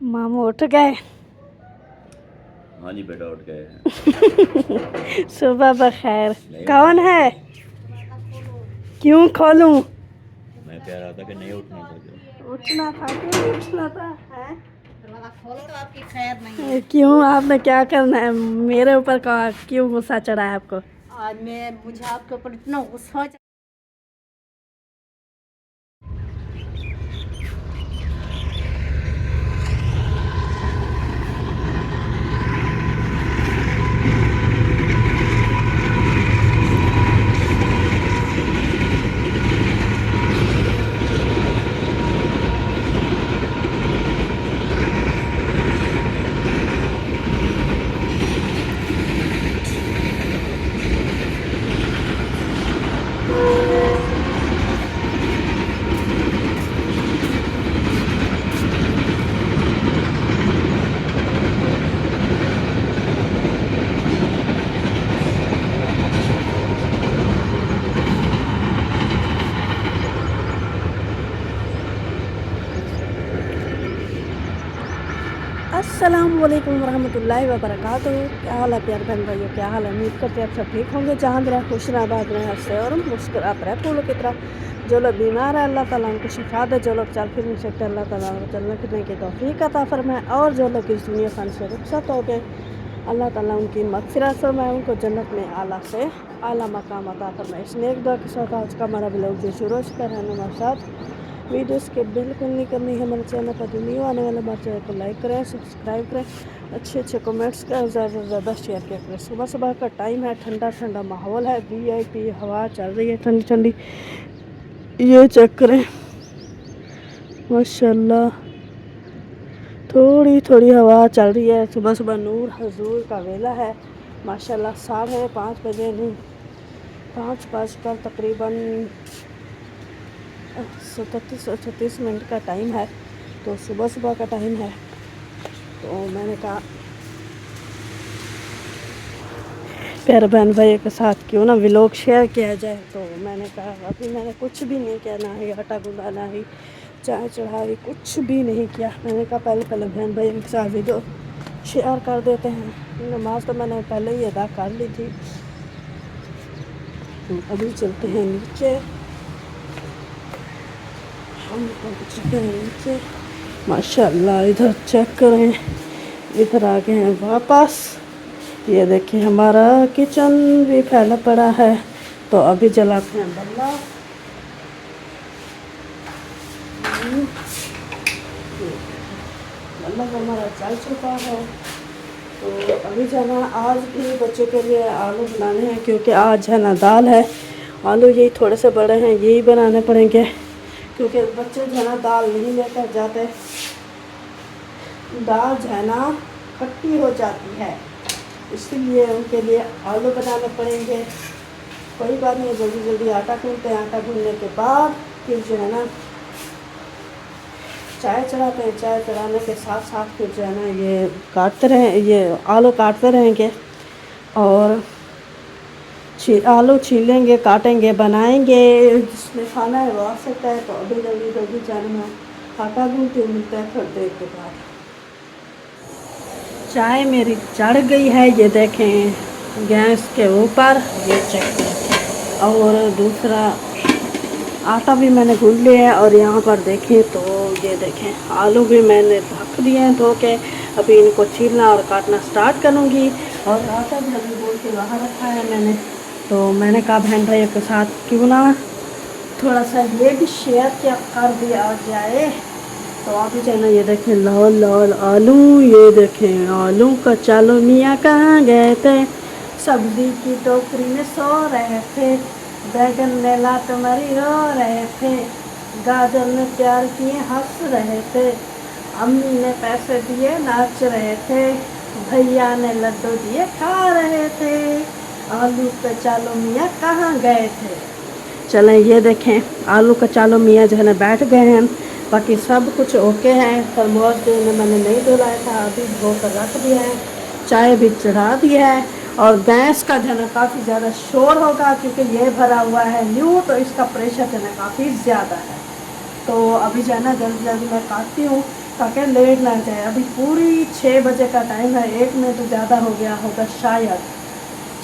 मामू उठ गए। हाँ जी बेटा उठ गए हैं। सुबह बखैर। कौन है? क्यों खोलूं? मैं कह रहा था कि नहीं उठना था जो। उठना था, क्यों उठना था है? दरवाजा खोलो तो आपकी खैर नहीं है। क्यों, आपने क्या करना है मेरे ऊपर? क्यों गुस्सा चढ़ा है आपको? आज मुझे आपके ऊपर इतना गुस्सा अस्सलामुअलैकुम वरहमतुल्लाहि वबरकातुहू। क्या हाल है प्यार बहन भाइयों, क्या हाल है? उम्मीद करते हैं आप सब ठीक होंगे। जहाँ भी रहे खुश आबाद रहे, हंसते और मुस्कुराते रहे फूलों की तरह। जो लोग बीमार है अल्लाह ताला उनको शिफा दे, जो लोग चल फिर नहीं सकते अल्लाह ताला उनको चलने फिरने की तौफीक अता फरमाए, और जो लोग इस दुनिया फन से रुखसत हो गए अल्लाह ताला उनकी मग़फ़िरत फरमाए, उनको जन्नत में आला से आला मकाम अता फरमाए। इस नेक दुआ के साथ आज का हमारा ब्लॉग जो शुरू कर है हमारे साथ वीडियो स्किप बिल्कुल नहीं करनी है। हमारे चैनल पर जो न्यू आने वाले हमारे चैनल को लाइक करें, सब्सक्राइब करें, अच्छे अच्छे कमेंट्स करें, ज़्यादा से ज़्यादा शेयर किया करें। सुबह सुबह का टाइम है, ठंडा ठंडा माहौल है, VIP हवा चल रही है ठंडी ठंडी, ये चेक करें माशाल्लाह। थोड़ी थोड़ी हवा चल रही है। सुबह सुबह नूर हजूर का वेला है माशाल्लाह। 5:30 बजे नहीं, 5 बजकर तकरीबन 37-38 मिनट का टाइम है। तो सुबह सुबह का टाइम है, तो मैंने कहा प्यारे बहन भाई के साथ क्यों ना व्लॉग शेयर किया जाए। तो मैंने कहा अभी मैंने कुछ भी नहीं किया, ना ही आटा गूंदा, ना ही चाय चढ़ाई, कुछ भी नहीं किया। मैंने कहा पहले बहन भाई के साथ वीडियो शेयर कर देते हैं। नमाज तो मैंने पहले ही अदा कर ली थी। तो अभी चलते हैं नीचे, हम चलते हैं नीचे माशाल्लाह। इधर चेक करें, इधर आ गए हैं वापस। ये देखिए हमारा किचन भी फैला पड़ा है। तो अभी जलाते हैं बल्ला। बल्ला तो हमारा चल चुका है। तो अभी जाना, आज भी बच्चों के लिए आलू बनाने हैं, क्योंकि आज है ना दाल है। आलू यही थोड़े से बड़े हैं, यही बनाने पड़ेंगे, क्योंकि बच्चे जो है ना दाल नहीं लेकर जाते। दाल जो है ना खट्टी हो जाती है, इसलिए उनके लिए आलू बनाने पड़ेंगे। कोई बात नहीं, जल्दी जल्दी आटा गूंथते हैं। आटा गूंथने के बाद फिर जो है ना चाय चढ़ाते हैं। चाय चढ़ाने के साथ साथ फिर जो है ना ये काटते रहें, ये आलू काटते रहेंगे और आलू छीलेंगे, काटेंगे, बनाएंगे। जिसने खाना है वो आ सकता है। तो अभी जल्दी जल्दी जाना, मैं आटा गूंथती हूँ, मिलता है थोड़ी देर के बाद। चाय मेरी चढ़ गई है, ये देखें गैस के ऊपर, ये चेक करें। और दूसरा आटा भी मैंने गूंथ लिया है। और यहाँ पर देखें तो ये देखें आलू भी मैंने ढक दिए हैं धो के। अभी इनको छीलना और काटना स्टार्ट करूँगी। और आटा भी अभी गूंथ के बाहर रखा है मैंने। तो मैंने कहा बहन भाइयों के साथ क्यों ना थोड़ा सा ये भी शेयर क्या कर दिया जाए। तो अभी जाना, ये देखें लाल लाल आलू, ये देखें आलू का चालो मियाँ कहाँ गए थे। सब्जी की टोकरी में सो रहे थे, बैगन ने लात मारी रो रहे थे, गाजर ने प्यार किए हंस रहे थे, अम्मी ने पैसे दिए नाच रहे थे, भैया ने लड्डू दिए खा रहे थे, आलू का चालो मियाँ कहाँ गए थे। चलें, ये देखें आलू का चालो मियाँ जो है ना बैठ गए हैं। बाकी सब कुछ ओके हैं। थर्मोस जो है मैंने नहीं धुलाया था, अभी धो कर रख दिया है। चाय भी चढ़ा दिया है। और गैस का जो है ना काफ़ी ज़्यादा शोर होगा, क्योंकि ये भरा हुआ है न्यू, तो इसका प्रेशर जो है ना काफ़ी ज़्यादा है। तो अभी जो है ना जल्दी जल्दी मैं काटती हूँ। ताकि लेट ना जाए। अभी पूरी 6 बजे का टाइम है, 1 मिनट ज़्यादा हो गया होगा शायद।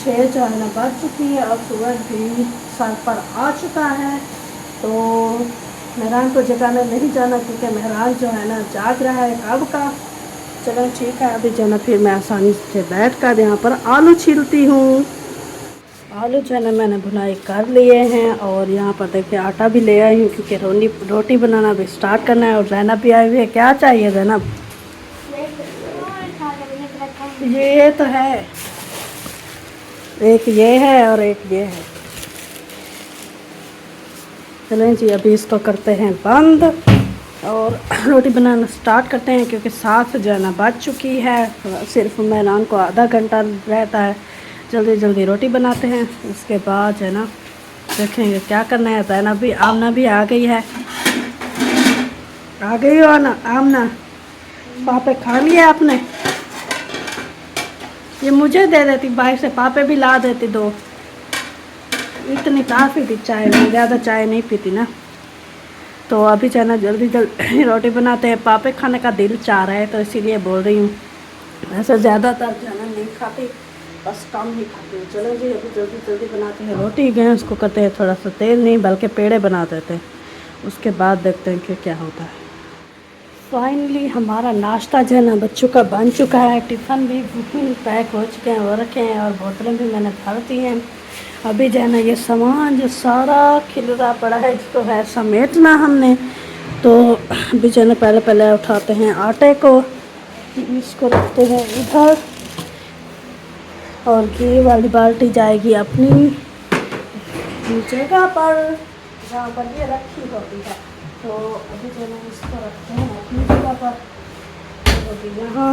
6 जो है ना बज चुकी है और सूरज भी सर पर आ चुका है। तो मेहरान को जगाने नहीं जाना क्योंकि मेहरान जो है ना जाग रहा है कब का। चलो ठीक है, अभी जो है ना फिर मैं आसानी से बैठ कर यहाँ पर आलू छीलती हूँ। आलू जो है ना मैंने भुनाई कर लिए हैं और यहाँ पर देखिए आटा भी ले आई हूँ क्योंकि रोटी बनाना भी स्टार्ट करना है। और जैनब भी आई हुई है। क्या चाहिए जैनब? ये तो है, एक ये है और एक ये है। चलें जी, अभी इसको करते हैं बंद और रोटी बनाना स्टार्ट करते हैं क्योंकि 7 जो है ना बज चुकी है। सिर्फ मेहमान को आधा घंटा रहता है। जल्दी जल्दी रोटी बनाते हैं, उसके बाद जो है ना देखेंगे क्या करना है। ज़ैनब भी, आमना भी आ गई है। आ गई हो ना आमना? पापे खा लिया आपने? ये मुझे दे देती बाहर से, पापे भी ला देती 2। इतनी काफ़ी थी चाय, मैं ज़्यादा चाय नहीं पीती ना। तो अभी जो है ना जल्दी जल्दी रोटी बनाते हैं। पापे खाने का दिल चाह रहा है तो इसीलिए बोल रही हूँ। ऐसा ज़्यादातर जो है ना नहीं खाती, बस कम ही खाती हूँ। चलो जी, अभी जल्दी जल्दी बनाते हैं रोटी। गैस को करते हैं थोड़ा सा तेल नहीं बल्कि पेड़े बना देते हैं, उसके बाद देखते हैं कि क्या होता है। फाइनली हमारा नाश्ता जो है ना बच्चों का बन चुका है। टिफ़िन भी पैक हो चुके हैं, वो रखे हैं और बोतलें भी मैंने भर दी हैं। अभी जो है ना ये सामान जो सारा खिलरा पड़ा है इसको है समेटना हमने। तो अभी जो है ना पहले उठाते हैं आटे को, इसको रखते हैं इधर और घी वाली बाल्टी जाएगी अपनी जगह पर जहाँ पर ये रखी होती है। तो अभी जो है इसको रखते हैं अपनी जगह पर। तो अभी यहाँ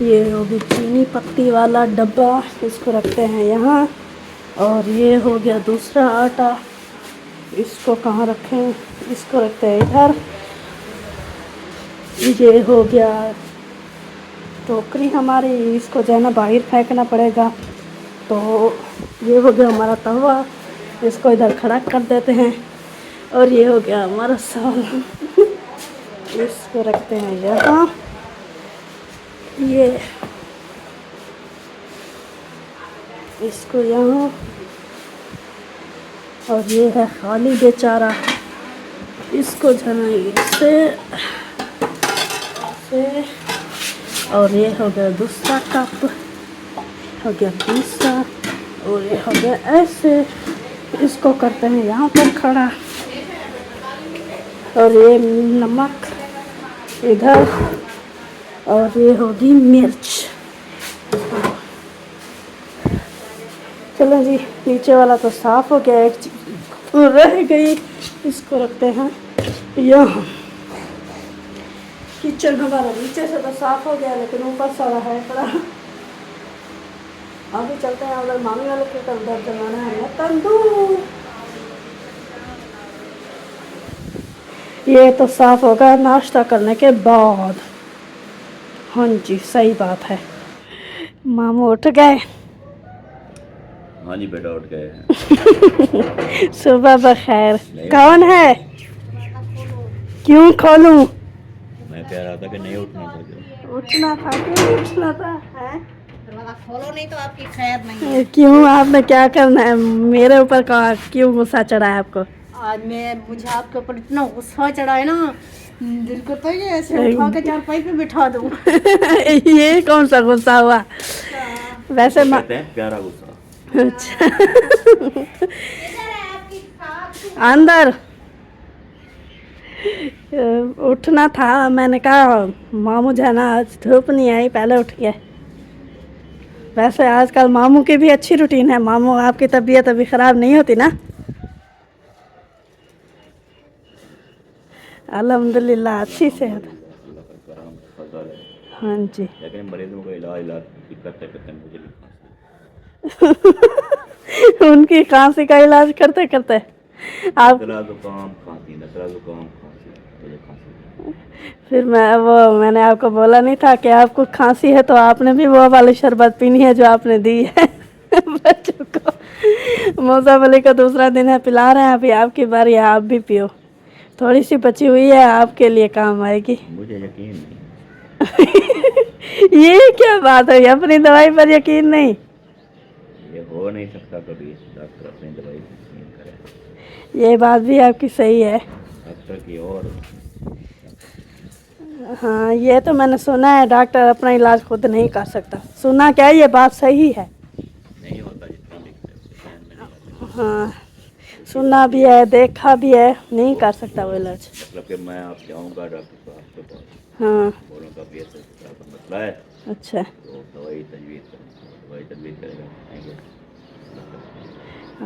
ये होगी चीनी पत्ती वाला डब्बा, इसको रखते हैं यहाँ। और ये हो गया दूसरा आटा, इसको कहाँ रखें? इसको रखते हैं इधर। ये हो गया टोकरी हमारी, इसको जो है ना बाहर फेंकना पड़ेगा। तो ये हो गया हमारा तवा, इसको इधर खड़ा कर देते हैं। और ये हो गया हमारा सालन, इसको रखते हैं यहाँ। ये इसको यहाँ, और ये है खाली बेचारा, इसको झनाइए से। और ये हो गया दूसरा कप, हो गया तीसरा, और ये हो गया ऐसे। इसको करते हैं यहाँ पर खड़ा। और ये नमक इधर, और ये होगी मिर्च। चलो जी, नीचे वाला तो साफ़ हो गया, एक चीज़ रह गई, इसको रखते हैं यहाँ। किचन हमारा नीचे से तो साफ़ हो गया लेकिन ऊपर सारा है पड़ा। अभी चलते हैं हम लोग मामी वाले के तरफ, जमाना है तंदूर। ये तो साफ़ होगा नाश्ता करने के बाद। हाँ जी, सही बात है। मामू उठ गए? हाँ जी बेटा, उठ गए हैं। सुबह बखैर। कौन है? क्यों खोलूं? मैं कह रहा था कि नहीं उठना था जो। उठना था, क्यों उठना था? है दरवाजा खोलो नहीं तो आपकी खैर नहीं है। क्यों, आपने क्या करना है? मेरे ऊपर क्यों गुस्सा चढ़ा है आपको? आज मुझे आपके ऊपर इतना गुस्सा चढ़ा है ना, दिल करता है कि ऐसे उठा के चारपाई पे बिठा दूं। ये कौन सा गुस्सा हुआ? वैसे कहते हैं प्यारा गुस्सा। अच्छा। अंदर उठना था, मैंने कहा मामू जो है ना आज धूप नहीं आई, पहले उठ गए। वैसे आजकल मामू की भी अच्छी रूटीन है। मामू, आपकी तबीयत अभी ख़राब नहीं होती ना? अल्हम्दुलिल्लाह अच्छी सेहत। हाँ जी। लेकिन मरीजों का इलाज करते करते मुझे भी उनकी खांसी का इलाज करते करते आप नज़ला जुकाम खांसी, नज़ला जुकाम खांसी, मुझे खांसी। फिर मैंने आपको बोला नहीं था कि आपको खांसी है तो आपने भी वो वाली शरबत पीनी है जो आपने दी है बच्चों को। मौसा अली का दूसरा दिन है, पिला रहे हैं। अभी आपकी बारी है, आप भी पियो। थोड़ी सी बची हुई है, आपके लिए काम आएगी। मुझे यकीन नहीं। ये क्या बात है, अपनी दवाई पर यकीन नहीं? ये हो नहीं सकता कभी डॉक्टर अपनी दवाई पर यकीन करे। ये बात भी आपकी सही है। डॉक्टर की और हाँ, ये तो मैंने सुना है, डॉक्टर अपना इलाज खुद नहीं कर सकता। सुना क्या, ये बात सही है? नहीं होता जितना लिखते हैं उसे ध्यान में नहीं आता। हाँ, सुना भी है, देखा भी है, नहीं कर सकता वो इलाज। मतलब कि मैं आप जाऊँगा डॉक्टर साहब के पास, हाँ, बोलूँगा कि ऐसा का मसला है, अच्छा। तो दवाई तजवीज़ करेगा, आएंगे।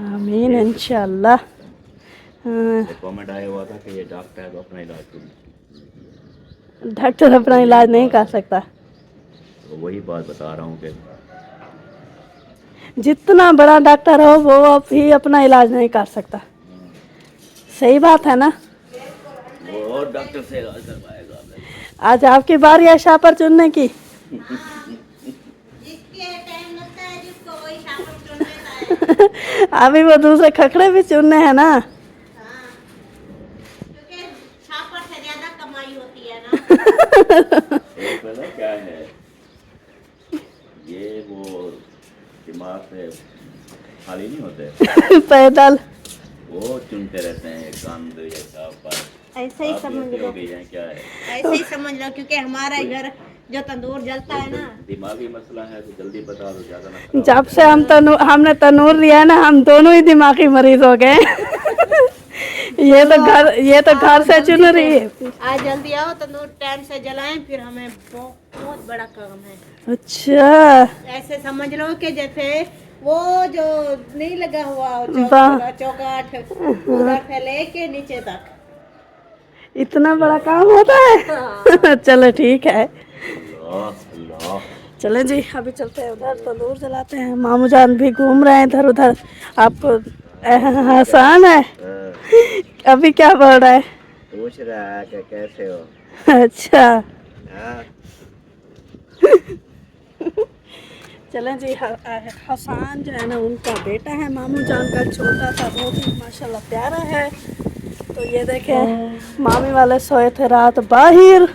आमीन इंशाल्लाह। हाँ, एक कमेंट आया हुआ था कि ये डॉक्टर है तो अपना इलाज करूँ, डॉक्टर अपना इलाज नहीं कर सकता। तो वही बात बता रहा हूँ कि जितना बड़ा डॉक्टर हो वो भी अपना इलाज नहीं कर सकता। सही बात है ना? वो और डॉक्टर से इलाज करवाएगा। आज आपकी बारी है शापर चुनने की। अभी वो दूसरे खखड़े भी चुनने हैं ना। पता क्या है, ये वो दिमाग से खाली नहीं होते, पैदल वो चुनते रहते हैं गंद या चावल। ऐसे ही आप समझ ऐसे लो, हो गई हैं क्या है? ऐसे ही समझ लो, क्योंकि हमारा घर जो तंदूर जलता है ना, दिमागी मसला है तो जल्दी बता दो, ज़्यादा ना खराब जब हो से हमने तनूर लिया है ना, हम दोनों ही दिमागी मरीज हो गए। ये तो घर से चुन रही है। आज जल्दी आओ, तंदूर टाइम से जलाएं, फिर हमें बहुत बड़ा काम है। अच्छा, ऐसे समझ लो कि जैसे वो जो नहीं लगा हुआ वाह। चौकाठ उधर से लेके नीचे तक, इतना बड़ा काम होता है। चलो ठीक है, अल्लाह अल्लाह। चलें जी, अभी चलते हैं उधर, तंदूर जलाते हैं। मामू जान भी घूम रहे हैं इधर उधर। आपको आसान है? अभी क्या बोल रहा है? पूछ रहा है कि कैसे हो। अच्छा, हाँ? चलें जी। हसान जो है ना, उनका बेटा है मामू जान का, छोटा सा, बहुत ही माशाल्लाह प्यारा है। तो ये देखें, मामी वाले सोए थे रात बाहर।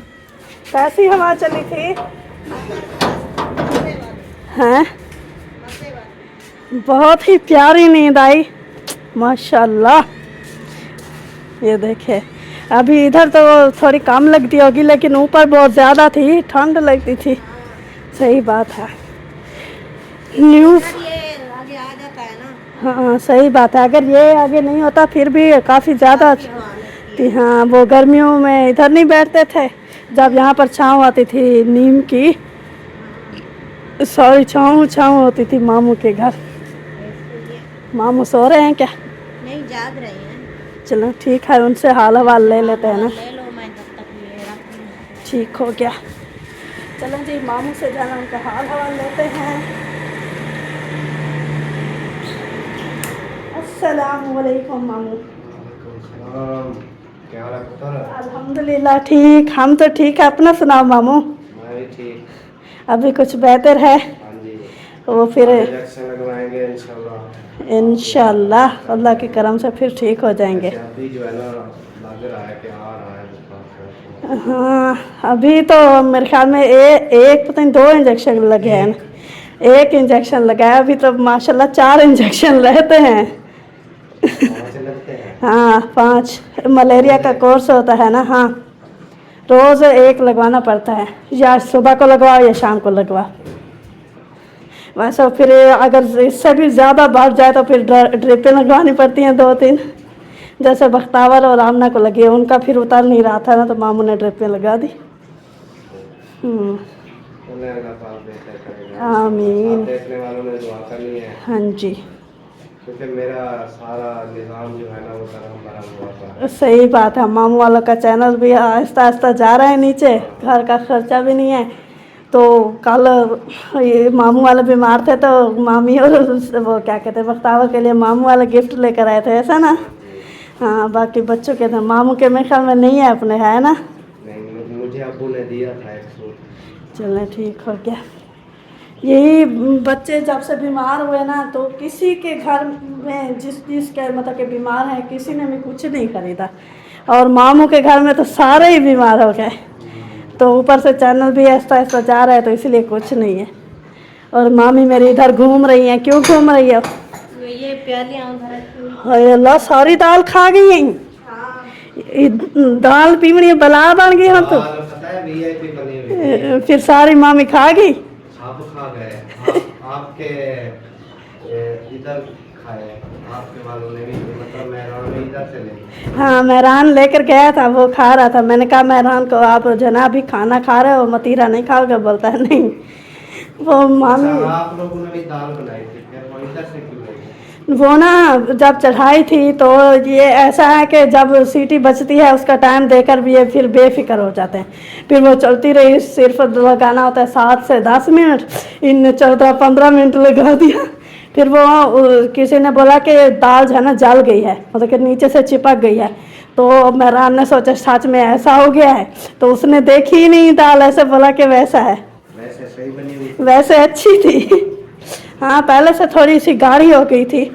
कैसी हवा चली थी? हैं? बहुत ही प्यारी नींद आई माशाल्लाह। ये देखे, अभी इधर तो थोड़ी कम लगती होगी, लेकिन ऊपर बहुत ज़्यादा थी, ठंड लगती थी। सही बात है। न्यू ये आगे आ जाता है ना। हाँ, सही बात है। अगर ये आगे नहीं होता फिर भी काफ़ी ज़्यादा थी। हाँ, वो गर्मियों में इधर नहीं बैठते थे, जब यहाँ पर छाँव आती थी नीम की, सॉरी छाँव होती थी मामू के घर। मामू सो रहे हैं क्या? नहीं, जाग रहे हैं। चलो ठीक है, उनसे हाल हवाल ले लेते हैं ना। ले लो, मैं तब तक ये रख लूं। ठीक हो गया। चलो जी, मामू से जाना, उनका हाल हवाल लेते हैं। अस्सलाम वालेकुम मामू। क्या हाल है पुत्र? अल्हम्दुलिल्लाह ठीक, हम तो ठीक है। अपना सुनाओ मामू। मैं भी ठीक। अभी कुछ बेहतर है? हाँ जी। वो फिर इंजेक्शन लगवाएंगे इंशाल्लाह। इंशाल्लाह अल्लाह के करम से फिर ठीक हो जाएंगे। ऐसे अभी जो है ना, लग रहा है कि आ रहा है बुखार। हाँ, अभी तो मेरे ख्याल में एक पता नहीं 2 इंजेक्शन लगे हैं ना। 1 इंजेक्शन लगाया, अभी तो माशाल्लाह 4 इंजेक्शन रहते हैं। कहाँ से लगते हैं? हाँ, 5 मलेरिया का कोर्स होता है ना। हाँ, रोज़ 1 लगवाना पड़ता है, या सुबह को लगवाओ या शाम को लगवाओ। वैसे फिर अगर इससे भी ज़्यादा बढ़ जाए तो फिर ड्रिपें लगवानी पड़ती हैं 2-3। जैसे बख्तावर और आमना को लगी है, उनका फिर उतर नहीं रहा था ना, तो मामू ने ड्रिपें लगा दी। उन्हें अल्लाह पाक बेहतर करेगा। आमीन। आप देखने वालों ने दुआ करनी है, हाँ जी, क्योंकि मेरा सारा निज़ाम जो है ना वो धर्म भरम हुआ था। सही बात है। मामू वालों का चैनल भी आहिस्ता आहिस्ता जा रहा है नीचे, घर का खर्चा भी नहीं है। तो कल ये मामू वाले बीमार थे, तो मामी और वो क्या कहते हैं, बख्तावर के लिए मामू वाले गिफ्ट लेकर आए थे, ऐसा ना? हाँ, बाकी बच्चों के थे, मामू के मेरे ख्याल में नहीं है अपने, है ना? नहीं, मुझे अब्बू ने दिया था एक सूट। चलें ठीक हो गया। यही बच्चे जब से बीमार हुए ना, तो किसी के घर में जिसके मतलब के बीमार हैं, किसी ने भी कुछ नहीं खरीदा, और मामू के घर में तो सारे ही बीमार हो गए। तो ऊपर से चैनल भी ऐसा ऐसा जा रहा है, तो इसलिए कुछ नहीं है। और मामी मेरी इधर घूम रही हैं। क्यों घूम रही है? ये प्यालियां उधर रखी हुई। हाय अल्लाह, सारी दाल खा गई हैं। दाल पीमड़ी बला बन गई हम तो। दाल पता है वीआईपी बनी हुई थी। फिर सारी मामी खा गई। सब खा गए। आपके इधर खाए, आपके वालों ने भी, मतलब मेहरान ने इधर से ले। हाँ, मेहरान लेकर गया था, वो खा रहा था। मैंने कहा मेहरान को, आप जनाब भी खाना खा रहे हो, मतीरा नहीं खाओगे? बोलता है नहीं। वो मामी अच्छा, आप लोगों ने भी दाल बनाई थी, फिर वो इधर से क्यों ले? वो ना जब चढ़ाई थी तो ये ऐसा है कि जब सीटी बजती है उसका टाइम देकर भी ये फिर बेफिक्र हो जाते हैं। फिर वो चलती रही, सिर्फ लगाना होता है 7 से 10 मिनट, इन 14-15 मिनट लगा दिया। फिर वो किसी ने बोला कि दाल जो है ना जल गई है, मतलब कि नीचे से चिपक गई है। तो मेहरान ने सोचा सच में ऐसा हो गया है, तो उसने देखी ही नहीं दाल, ऐसे बोला कि वैसा है। वैसे सही बनी हुई। वैसे अच्छी थी। हाँ, पहले से थोड़ी सी गाढ़ी हो गई थी,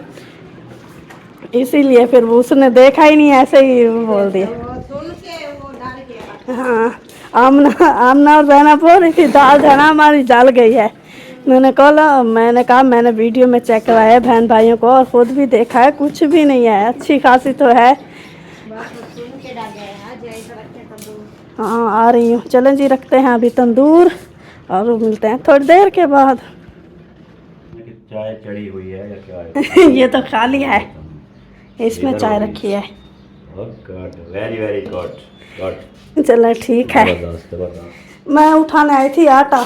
इसीलिए फिर उसने देखा ही नहीं, ऐसे ही बोल दिया। सुन के वो डाल गया। हाँ, आमना और बहना बोल रही थी दाल धना हमारी जल गई है। मैंने कहा मैंने वीडियो में चेक कराया है बहन भाइयों को, और खुद भी देखा है, कुछ भी नहीं है, अच्छी खासी तो है। बस सुन के डाल गया। आज ऐसा रखे तंदूर। हाँ, आ रही हूँ। चलें जी, रखते हैं अभी तंदूर और मिलते हैं थोड़ी देर के बाद। चाय चढ़ी हुई है या क्या है? ये तो खाली है, इसमें चाय रखी है। Very very good. चलो ठीक है। जबरदस्त। मैं उठाने आई थी आटा।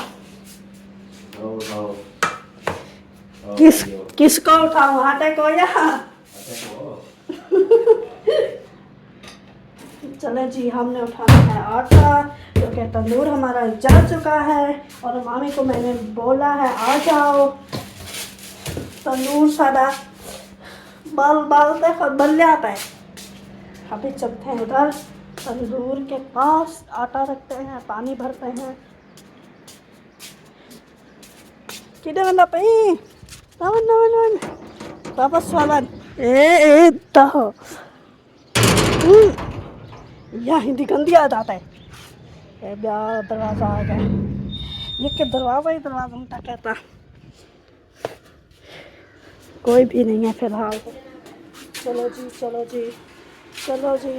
किसको उठाऊं, आटे को या? चले जी, हमने उठाना है आटा, क्योंकि तंदूर हमारा जल चुका है। और मामी को मैंने बोला है आ जाओ, तंदूर सादा बल जाता है। अभी चलते हैं उधर तंदूर के पास, आटा रखते हैं, पानी भरते हैं। किधर वाला पई नवन वापस वाला ए दहो या हिंदी गंदी आ जाता है। ए ब्याह दरवाज़ा आ गया, ये के दरवाज़ा ही दरवाज़ा उल्टा कहता। कोई भी नहीं है फिलहाल। चलो जी चलो जी चलो जी,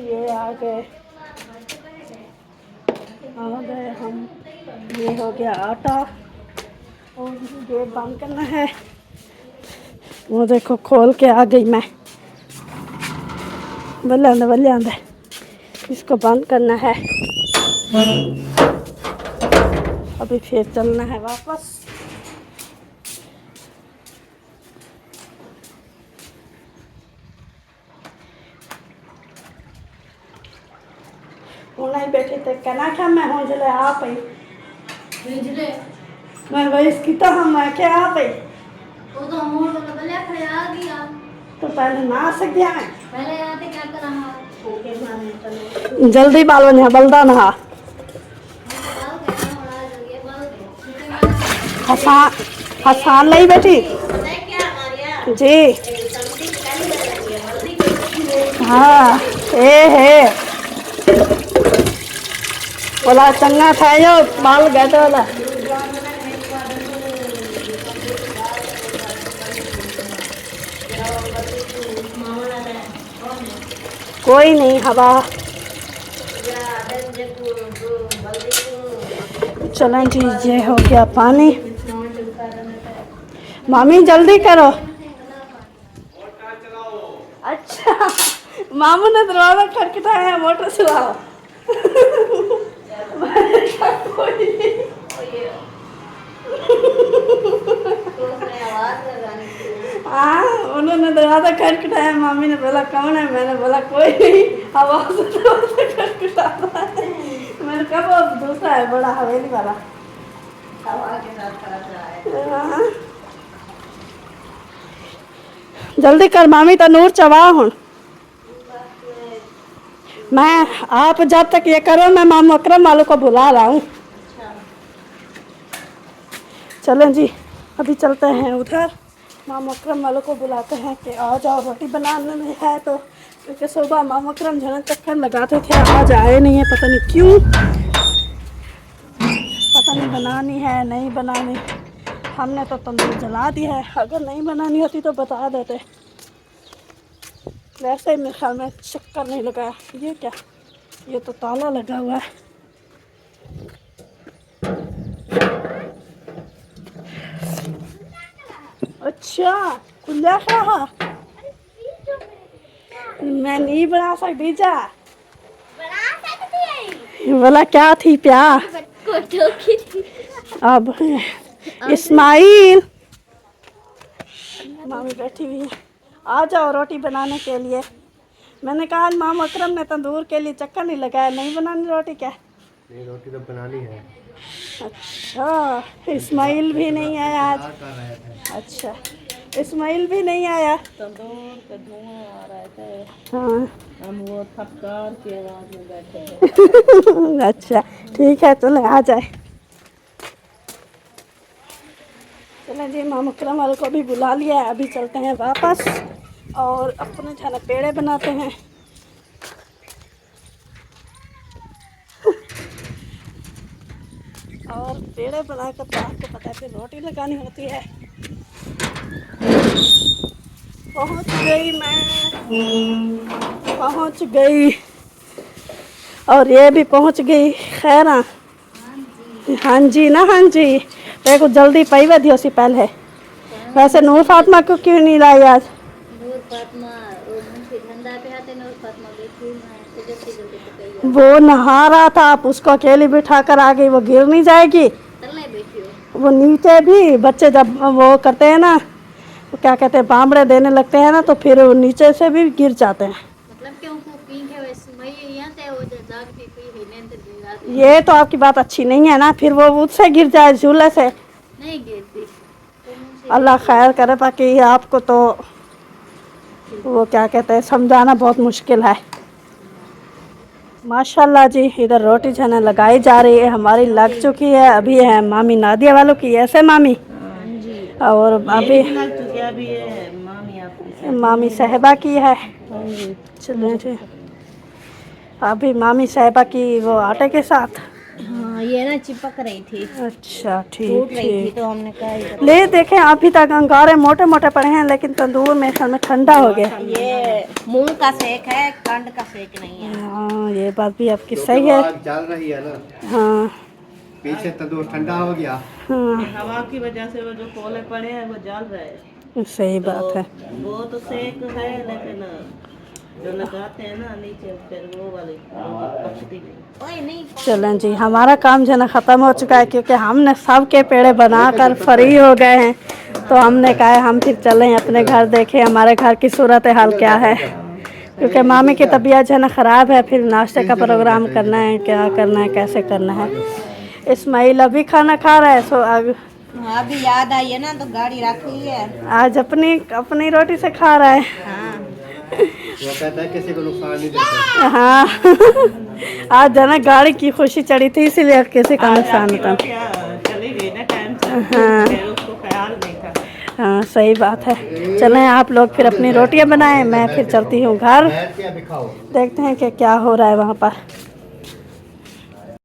ये आ गए हम। ये हो गया आटा, और गेट बंद करना है। वो देखो खोल के आ गई मैं। बल्ले आंदे इसको बंद करना है। अभी फिर चलना है वापस। नहीं बैठे थे कहना क्या मैं हूँ जले आ पाई मैं वही इसकी तो हम क्या आ पाई। वो तो मोड़ तो बल्ले खड़े आ गया। तो पहले ना सक गया मैं, पहले आते क्या करना जल्दी बाल बन बलदा नहा हसान नहीं बेटी जी। हाँ हे बोला चंगा था जो बाल गए तो वाला। कोई नहीं हवा। चलें जी, ये हो गया पानी। मामी जल्दी करो। अच्छा, मामू ने दरवाजा खटखटाया है, मोटर चलाओ। हाँ, उन्होंने दरवाजा खटखटाया, मामी ने बोला कौन है, मैंने बोला कोई नहीं, आवाज दरवाजा खटखटाता है। मैंने कहा वो दूसरा है, बड़ा हवेली वाला। हाँ। जल्दी कर मामी, तनूर चबा हूँ मैं। आप जब तक ये करो मैं मामू अकरम वालों को बुला रहा हूँ। चलें जी, अभी चलते हैं उधर, मामू अकरम वालों को बुलाते हैं कि आ जाओ, रोटी बनाने में है तो क्योंकि सुबह मामा अकरम जो है चक्कर लगाते थे, आज आए नहीं है, पता नहीं क्यों, पता नहीं बनानी है नहीं बनानी। हमने तो तंदूर जला दी है, अगर नहीं बनानी होती तो बता देते। वैसे ही मेरे ख्याल में चक्कर नहीं लगा। ये क्या, ये तो ताला लगा हुआ है। अच्छा खुला खा, मैं नहीं बना सकती जा। बोला क्या थी प्या? अब इस्माइल, मामी बैठी हुई है, आ जाओ रोटी बनाने के लिए। मैंने कहा आज मामा अकरम ने तंदूर के लिए चक्कर नहीं लगाया, नहीं बनानी रोटी क्या? नहीं, रोटी तो बनानी है। अच्छा इस्माइल भी नहीं आया आज। अच्छा इस्माइल भी नहीं आया। तंदूर का धुआं आ रहा था, हाँ हम वो थपकार की आवाज में बैठे हैं। अच्छा ठीक है, चले आ जाए। चलें जी, मामा अकरम वाले को भी बुला लिया है, अभी चलते हैं वापस और अपने खाना पेड़े बनाते हैं। और पेड़े बनाकर तो आपको पता है फिर रोटी लगानी होती है। पहुंच गई मैं, पहुंच गई और ये भी पहुंच गई। खैरा हाँ जी ना, हाँ जी तेरे को जल्दी पई वे दियो सी पहले। वैसे नूर फातिमा को क्यों नहीं लाई आज? नूर फातिमा वो मुंशी धंधा पे आते, नूर फातिमा बैठी मैं जल्दी वो नहा रहा था, आप उसको अकेली बिठा कर आ गई, वो गिर नहीं जाएगी? तलने बैठी हो। वो नीचे भी बच्चे जब वो करते हैं ना, वो क्या कहते हैं, बामड़े देने लगते हैं ना, तो फिर वो नीचे से भी गिर जाते हैं। मतलब क्यों को पींग है वैसे मैं यहाँ से वो जागती कोई है नींद की रात में। ये तो आपकी बात अच्छी नहीं है ना, फिर वो उससे गिर जाए झूले से। नहीं गिरती तो मुंशी अल्लाह खैर करे, बाकी आपको तो वो क्या कहते हैं समझाना बहुत मुश्किल है। माशाल्लाह जी, इधर रोटी जो है ना लगाई जा रही है, हमारी लग चुकी है। अभी है मामी नादिया वालों की, ऐसे मामी, और अभी अभी ये मामी आपकी मामी साहिबा की है। चलें जी, अभी मामी साहिबा की वो आटे के साथ। हाँ ये ना चिपक रही थी, अच्छा ठीक टूट रही थी, ठीक। तो हमने कहा ले देखें, अभी तक अंगारे मोटे मोटे पड़े हैं, लेकिन तंदूर में ख्याल में ठंडा हो गया। ये मुंह का सेक है, कंड का सेक नहीं है। हाँ ये बात भी आपकी सही है। आग जल रही है ना, हाँ पीछे तंदूर ठंडा हो गया। हाँ हवा की वजह से वो जो कोले पड़े हैं वो जल रहे हैं। सही बात है। वो तो सेक है, लेकिन जो लगाते हैं ना नीचे फिर वो वाली पकती नहीं। ओए नहीं चलें जी, हमारा काम जो है ना ख़त्म हो चुका है, क्योंकि हमने सबके पेड़े बनाकर फ्री हो गए हैं। तो हमने कहा हम फिर चलें अपने घर, देखें हमारे घर की सूरत हाल क्या है, क्योंकि मामी की तबीयत जो है ना ख़राब है। फिर नाश्ते का प्रोग्राम करना है, क्या करना है, कैसे करना है। इस्माइल अभी खाना खा रहा है, सो हाँ अभी याद आई है ना तो गाड़ी रख ली है। आज अपनी रोटी से खा रहा है। हाँ वो कहता है किसी को नुकसान नहीं देता। हाँ आज जो ना गाड़ी की खुशी चढ़ी थी, इसीलिए किसी का नुकसान होता। क्या चली गई ना टाइम से, हाँ फिर उसको ख्याल नहीं था। हाँ सही बात है। चलें आप लोग फिर अपनी रोटियां बनाएं, मैं फिर चलती हूँ घर, बैठ के अभी खाओ। देखते हैं कि क्या हो रहा है वहाँ पर।